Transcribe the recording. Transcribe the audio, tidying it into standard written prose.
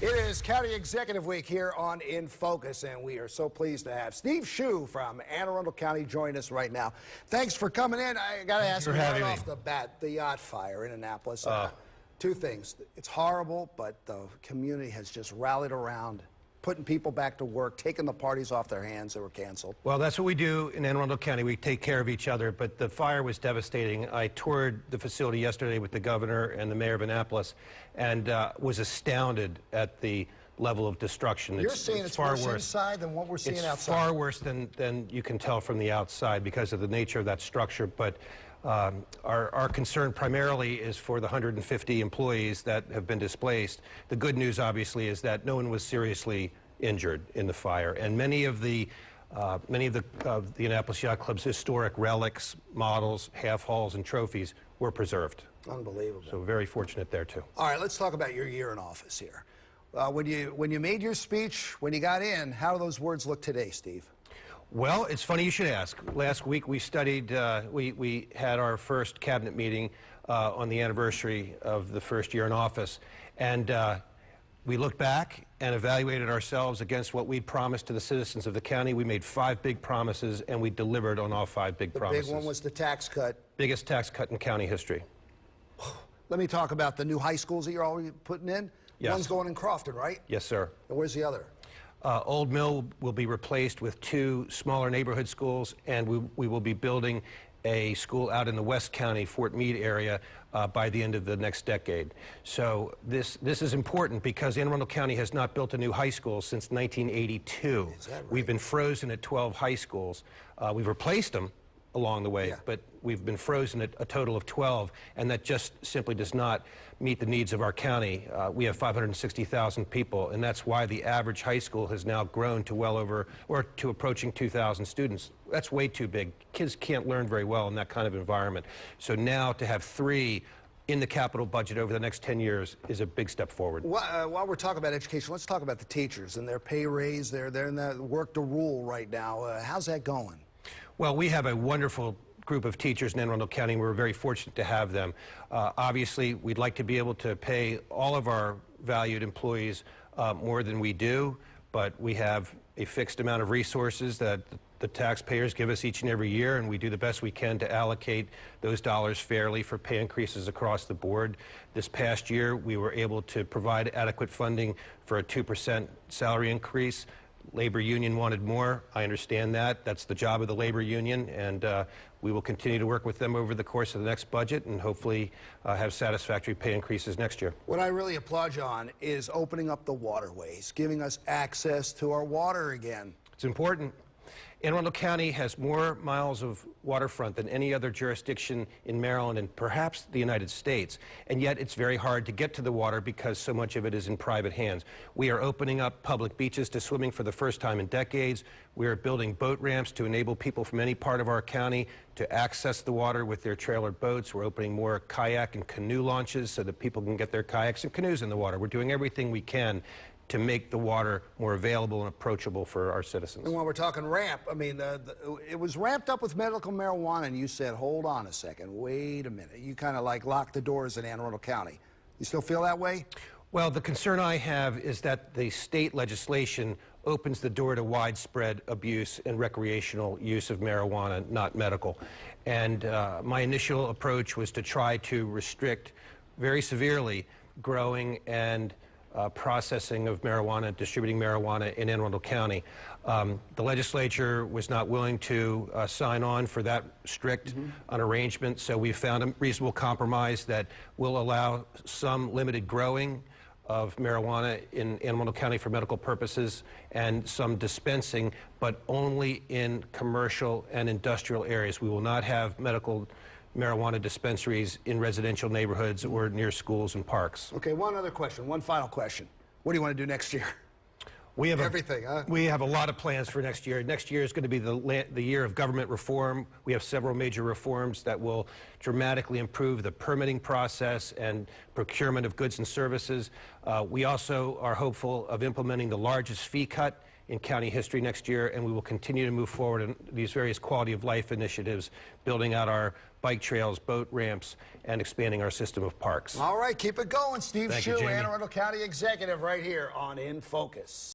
It is County Executive Week here on In Focus, and we are so pleased to have Steve Schuh from Arundel County join us right now. Thanks for coming in. I got to ask you right off the bat, the yacht fire in Annapolis. Two things. It's horrible, but the community has just rallied around putting people back to work, taking the parties off their hands that were canceled. Well, that's what we do in Anne Arundel County. We take care of each other, but the fire was devastating. I toured the facility yesterday with the governor and the mayor of Annapolis and was astounded at the level of destruction. You're saying it's far worse inside than what we're seeing outside? It's far worse than you can tell from the outside because of the nature of that structure, but our concern primarily is for the 150 employees that have been displaced. The good news, obviously, is that no one was seriously injured in the fire, and many of the Annapolis Yacht Club's historic relics, models, half hulls, and trophies were preserved. Unbelievable. So very fortunate there too. All right, let's talk about your year in office here. When you made your speech, when you got in, how do those words look today, Steve? Well, it's funny you should ask. Last week we studied, we had our first cabinet meeting on the anniversary of the first year in office, and we looked back and evaluated ourselves against what we promised to the citizens of the county. We made 5 big promises, and we delivered on all 5 big promises. The big one was the tax cut. Biggest tax cut in county history. Let me talk about the new high schools that you're already putting in. Yes. One's going in Crofton, right? Yes, sir. And where's the other? Old Mill will be replaced with 2 smaller neighborhood schools, and we will be building a school out in the West County, Fort Meade area by the end of the next decade. So this is important because Anne Arundel County has not built a new high school since 1982. Is that right? We've been frozen at 12 high schools. We've replaced them along the way, but we've been frozen at a total of 12, and that just simply does not meet the needs of our county. We have 560,000 people, and that's why the average high school has now grown to well over, or to approaching 2,000 students. That's way too big. Kids can't learn very well in that kind of environment. So now to have 3 in the capital budget over the next 10 years is a big step forward. While we're talking about education, let's talk about the teachers and their pay raise. They're in that work to rule right now. How's that going? Well, we have a wonderful group of teachers in Anne Arundel County. We're very fortunate to have them. Obviously, we'd like to be able to pay all of our valued employees more than we do, but we have a fixed amount of resources that the taxpayers give us each and every year, and we do the best we can to allocate those dollars fairly for pay increases across the board. This past year, we were able to provide adequate funding for a 2% salary increase. Labor union wanted more. I understand that. That's the job of the labor union, and we will continue to work with them over the course of the next budget and hopefully have satisfactory pay increases next year. What I really applaud you on is opening up the waterways, giving us access to our water again. It's important. Anne Arundel County has more miles of waterfront than any other jurisdiction in Maryland and perhaps the United States, and yet it's very hard to get to the water because so much of it is in private hands. We are opening up public beaches to swimming for the first time in decades. We are building boat ramps to enable people from any part of our county to access the water with their trailer boats. We're opening more kayak and canoe launches so that people can get their kayaks and canoes in the water. We're doing everything we can to make the water more available and approachable for our citizens. And while we're talking ramp, I mean, it was ramped up with medical marijuana, and you said, hold on a second, wait a minute. You kind of like locked the doors in Anne Arundel County. You still feel that way? Well, the concern I have is that the state legislation opens the door to widespread abuse and recreational use of marijuana, not medical. And my initial approach was to try to restrict very severely growing and processing of marijuana, distributing marijuana in Anne Arundel County. The legislature was not willing to sign on for that strict an arrangement, so we found a reasonable compromise that will allow some limited growing of marijuana in Anne Arundel County for medical purposes and some dispensing, but only in commercial and industrial areas. We will not have medical marijuana dispensaries in residential neighborhoods or near schools and parks. Okay, one other question, one final question. What do you want to do next year? We have everything, huh? We have a lot of plans for next year. Next year is going to be the year of government reform. We have several major reforms that will dramatically improve the permitting process and procurement of goods and services. We also are hopeful of implementing the largest fee cut in county history next year, and we will continue to move forward in these various quality of life initiatives, building out our bike trails, boat ramps, and expanding our system of parks. All right, keep it going. Steve Thank you, Schuh, Jamie. Anne Arundel County Executive, right here on In Focus.